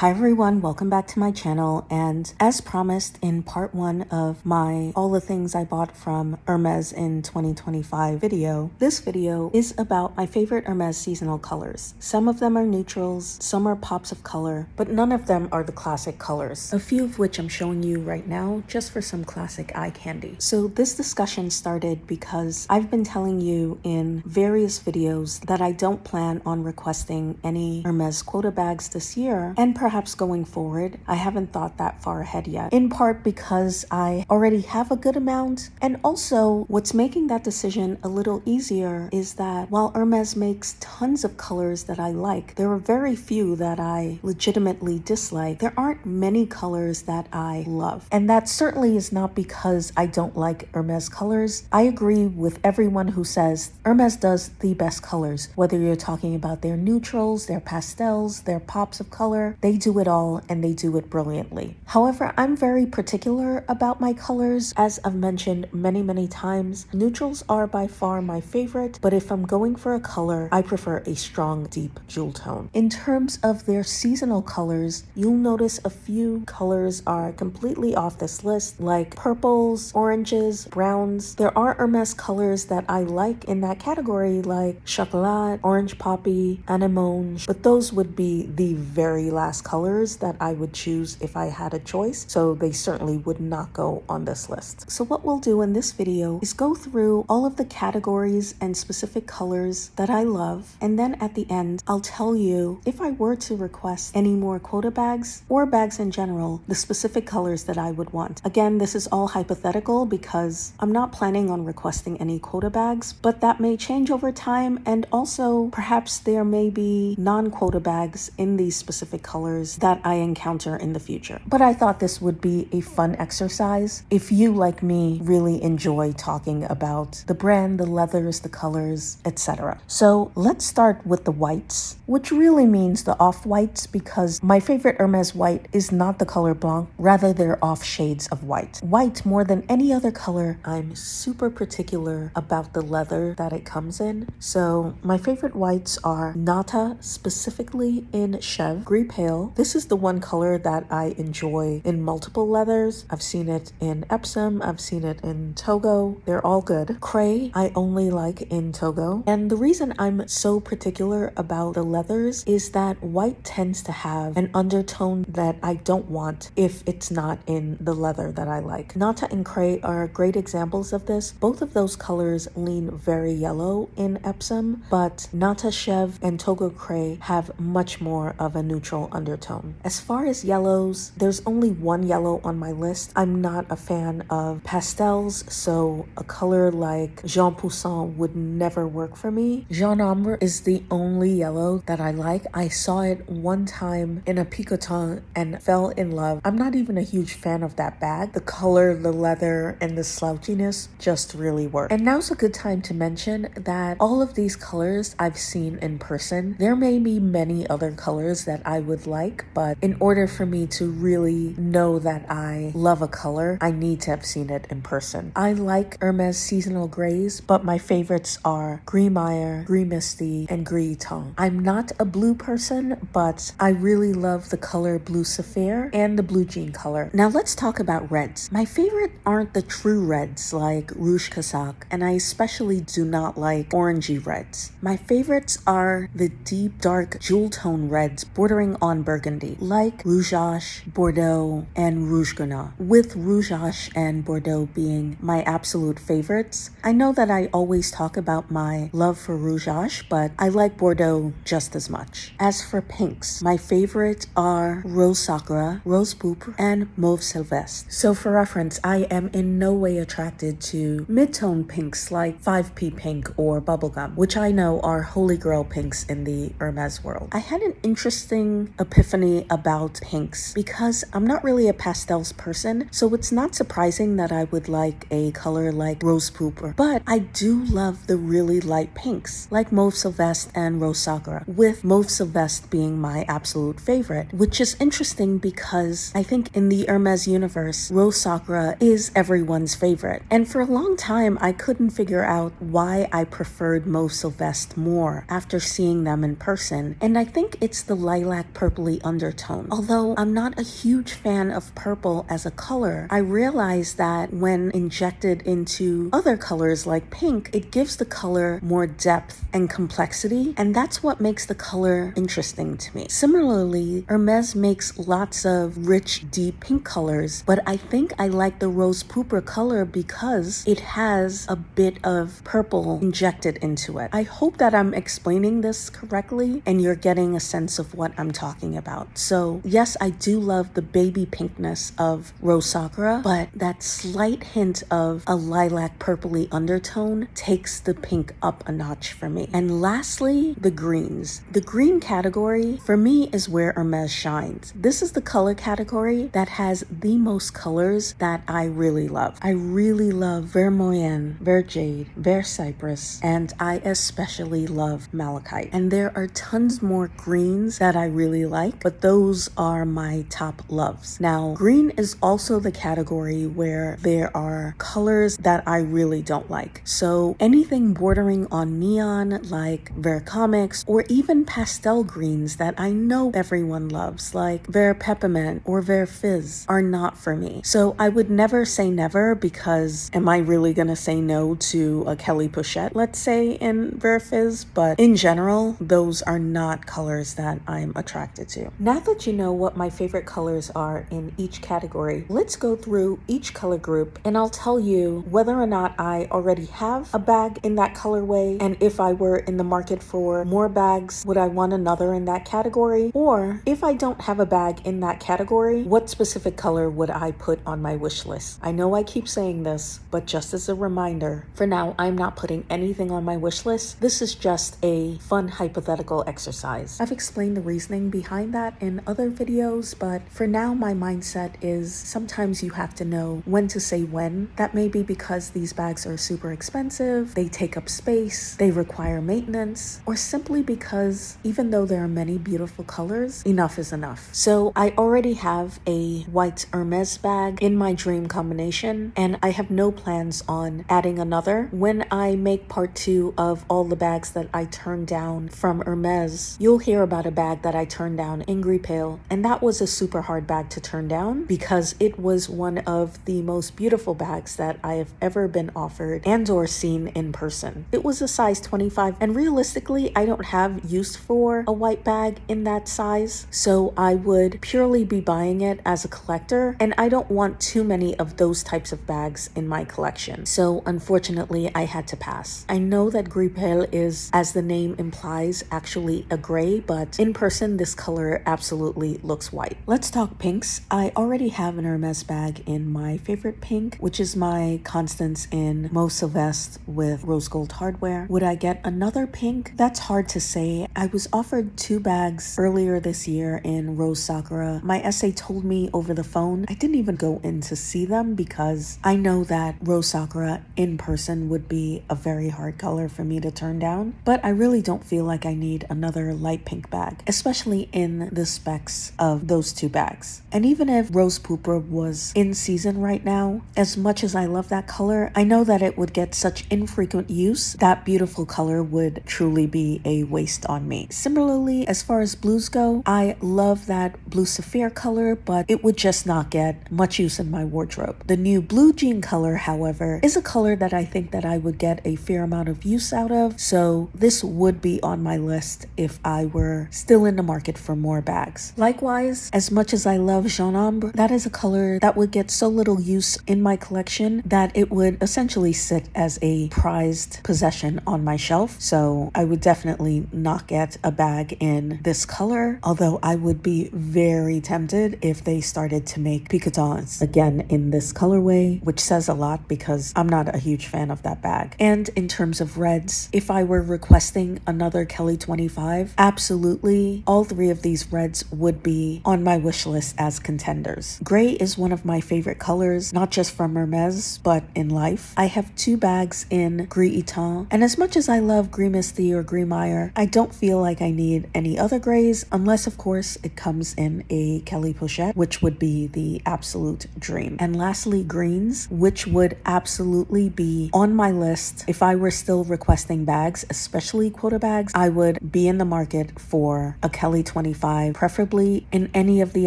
Hi everyone, welcome back to my channel, and as promised in part 1 of my all the things I bought from Hermes in 2025 video, this video is about my favorite Hermes seasonal colors. Some of them are neutrals, some are pops of color, but none of them are the classic colors, a few of which I'm showing you right now just for some classic eye candy. So this discussion started because I've been telling you in various videos that I don't plan on requesting any Hermes quota bags this year, and perhaps going forward. I haven't thought that far ahead yet, in part because I already have a good amount, and also what's making that decision a little easier is that while Hermes makes tons of colors that I like, there are very few that I legitimately dislike. There aren't many colors that I love, and that certainly is not because I don't like Hermes colors. I agree with everyone who says Hermes does the best colors, whether you're talking about their neutrals, their pastels, their pops of color. They do it all, and they do it brilliantly. However, I'm very particular about my colors. As I've mentioned many times, neutrals are by far my favorite, but if I'm going for a color, I prefer a strong, deep jewel tone. In terms of their seasonal colors, you'll notice a few colors are completely off this list, like purples, oranges, browns. There are Hermes colors that I like in that category, like chocolat, orange poppy, anemone, but those would be the very last colors that I would choose if I had a choice, so they certainly would not go on this list. So what we'll do in this video is go through all of the categories and specific colors that I love, and then at the end I'll tell you if I were to request any more quota bags or bags in general, the specific colors that I would want. Again, this is all hypothetical because I'm not planning on requesting any quota bags, but that may change over time, and also perhaps there may be non-quota bags in these specific colors that I encounter in the future. But I thought this would be a fun exercise if you, like me, really enjoy talking about the brand, the leathers, the colors, etc. So let's start with the whites, which really means the off-whites, because my favorite Hermes white is not the color blanc, rather they're off shades of white. White, more than any other color, I'm super particular about the leather that it comes in. So my favorite whites are Nata, specifically in Chèvre, Gris Pale. This is the one color that I enjoy in multiple leathers. I've seen it in Epsom, I've seen it in Togo. They're all good. Cray, I only like in Togo. And the reason I'm so particular about the leathers is that white tends to have an undertone that I don't want if it's not in the leather that I like. Nata and Cray are great examples of this. Both of those colors lean very yellow in Epsom, but Nata Chèvre and Togo Cray have much more of a neutral undertone. As far as yellows, there's only one yellow on my list. I'm not a fan of pastels, so a color like Jean Poussin would never work for me. Jean Ambre is the only yellow that I like. I saw it one time in a picotin and fell in love. I'm not even a huge fan of that bag. The color, the leather, and the slouchiness just really work. And now's a good time to mention that all of these colors I've seen in person. There may be many other colors that I would like, but in order for me to really know that I love a color, I need to have seen it in person. I like Hermes seasonal grays, but my favorites are Gris Meyer, Gris Misty, and Gris Tang. I'm not a blue person, but I really love the color Blue Sapphire and the blue jean color. Now let's talk about reds. My favorite aren't the true reds like Rouge Casaque, and I especially do not like orangey reds. My favorites are the deep, dark jewel tone reds bordering on burgundy, like Rougeage, Bordeaux, and Rouge Grenat, with Rougeage and Bordeaux being my absolute favorites. I know that I always talk about my love for Rougeage, but I like Bordeaux just as much. As for pinks, my favorites are Rose Sakura, Rose Pourpre, and Mauve Sylvestre. So for reference, I am in no way attracted to mid-tone pinks like 5P pink or bubblegum, which I know are holy grail pinks in the Hermes world. I had an interesting epiphany about pinks because I'm not really a pastels person, so it's not surprising that I would like a color like Rose Pourpre, but I do love the really light pinks like Mauve Sylvestre and Rose Sakura, with Mauve Sylvestre being my absolute favorite, which is interesting because I think in the Hermes universe, Rose Sakura is everyone's favorite, and for a long time I couldn't figure out why I preferred Mauve Sylvestre more after seeing them in person, and I think it's the lilac purple purpley undertone. Although I'm not a huge fan of purple as a color, I realized that when injected into other colors like pink, it gives the color more depth and complexity, and that's what makes the color interesting to me. Similarly, Hermes makes lots of rich, deep pink colors, but I think I like the Rose Pooper color because it has a bit of purple injected into it. I hope that I'm explaining this correctly and you're getting a sense of what I'm talking about. So yes, I do love the baby pinkness of Rose Sakura, but that slight hint of a lilac purpley undertone takes the pink up a notch for me. And lastly, the greens. The green category for me is where Hermes shines. This is the color category that has the most colors that I really love. I really love Vermilion, Verjade, Cypress, and I especially love Malachite. And there are tons more greens that I really like, but those are my top loves. Now, green is also the category where there are colors that I really don't like. So anything bordering on neon like Vercomics, or even pastel greens that I know everyone loves like Ver Peppermint or Ver Fizz, are not for me. So I would never say never, because am I really gonna say no to a Kelly Pochette, let's say, in Ver Fizz? But in general, those are not colors that I'm attracted to. Now that you know what my favorite colors are in each category, let's go through each color group and I'll tell you whether or not I already have a bag in that colorway, and if I were in the market for more bags, would I want another in that category? Or if I don't have a bag in that category, what specific color would I put on my wish list? I know I keep saying this, but just as a reminder, for now, I'm not putting anything on my wish list. This is just a fun hypothetical exercise. I've explained the reasoning behind that in other videos, but for now, my mindset is sometimes you have to know when to say when. That may be because these bags are super expensive, they take up space, they require maintenance, or simply because even though there are many beautiful colors, enough is enough. So I already have a white Hermes bag in my dream combination, and I have no plans on adding another. When I make part 2 of all the bags that I turned down from Hermes, you'll hear about a bag that I turned down in Gris Pale, and that was a super hard bag to turn down because it was one of the most beautiful bags that I have ever been offered and or seen in person. It was a size 25, and realistically, I don't have use for a white bag in that size, so I would purely be buying it as a collector, and I don't want too many of those types of bags in my collection. So unfortunately, I had to pass. I know that Gris Pale is, as the name implies, actually a gray, but in person, this color absolutely looks white. Let's talk pinks. I already have an Hermes bag in my favorite pink, which is my Constance in Mauve Sylvestre with rose gold hardware. Would I get another pink? That's hard to say. I was offered 2 bags earlier this year in Rose Sakura. My SA told me over the phone I didn't even go in to see them because I know that Rose Sakura in person would be a very hard color for me to turn down, but I really don't feel like I need another light pink bag, especially in the specs of those 2 bags. And even if Rose Pooper was in season right now, as much as I love that color, I know that it would get such infrequent use, that beautiful color would truly be a waste on me. Similarly, as far as blues go, I love that blue sapphire color, but it would just not get much use in my wardrobe. The new blue jean color, however, is a color that I think that I would get a fair amount of use out of, so this would be on my list if I were still in the market for more bags. Likewise, as much as I love Jaune Ombre, that is a color that would get so little use in my collection that it would essentially sit as a prized possession on my shelf, so I would definitely not get a bag in this color, although I would be very tempted if they started to make picotons again in this colorway, which says a lot because I'm not a huge fan of that bag. And in terms of reds, if I were requesting another Kelly 25, absolutely all 3 of these reds would be on my wish list as contenders. Gray is one of my favorite colors, not just from Hermes, but in life. I have 2 bags in Gris Etain, and as much as I love Gris Misty or Gris Meyer, I don't feel like I need any other grays, unless of course it comes in a Kelly Pochette, which would be the absolute dream. And lastly, greens, which would absolutely be on my list if I were still requesting bags, especially quota bags. I would be in the market for a Kelly 25 2025, preferably in any of the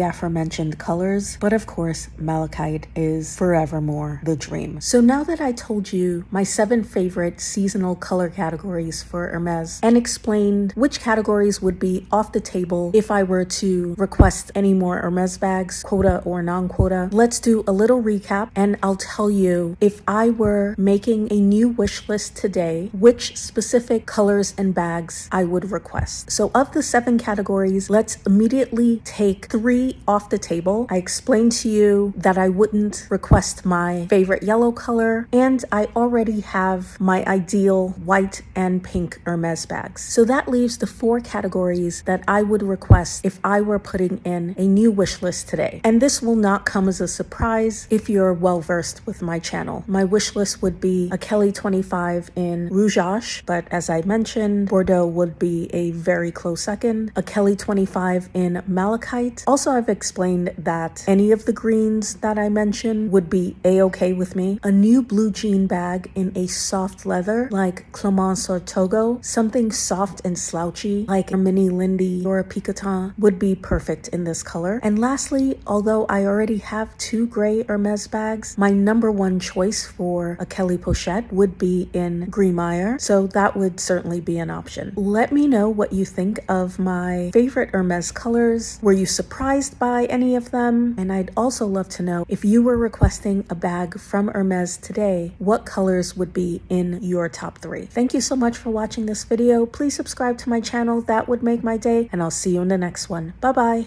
aforementioned colors, but of course, malachite is forevermore the dream. So now that I told you my 7 favorite seasonal color categories for Hermes and explained which categories would be off the table if I were to request any more Hermes bags, quota or non-quota, let's do a little recap and I'll tell you if I were making a new wish list today, which specific colors and bags I would request. So of the 7 categories, let's immediately take 3 off the table. I explained to you that I wouldn't request my favorite yellow color, and I already have my ideal white and pink Hermes bags. So that leaves the 4 categories that I would request if I were putting in a new wish list today. And this will not come as a surprise if you're well versed with my channel. My wish list would be a Kelly 25 in Rougeage, but as I mentioned, Bordeaux would be a very close second. A Kelly 25 in Malachite. Also, I've explained that any of the greens that I mentioned would be a-okay with me. A new blue jean bag in a soft leather like Clemence or Togo. Something soft and slouchy like a Mini Lindy or a Picotin would be perfect in this color. And lastly, although I already have 2 gray Hermes bags, my number 1 choice for a Kelly pochette would be in Greenmeyer, so that would certainly be an option. Let me know what you think of my favorite Hermes colors. Were you surprised by any of them? And I'd also love to know if you were requesting a bag from Hermes today, what colors would be in your top 3. Thank you so much for watching this video. Please subscribe to my channel. That would make my day, and I'll see you in the next one. Bye bye.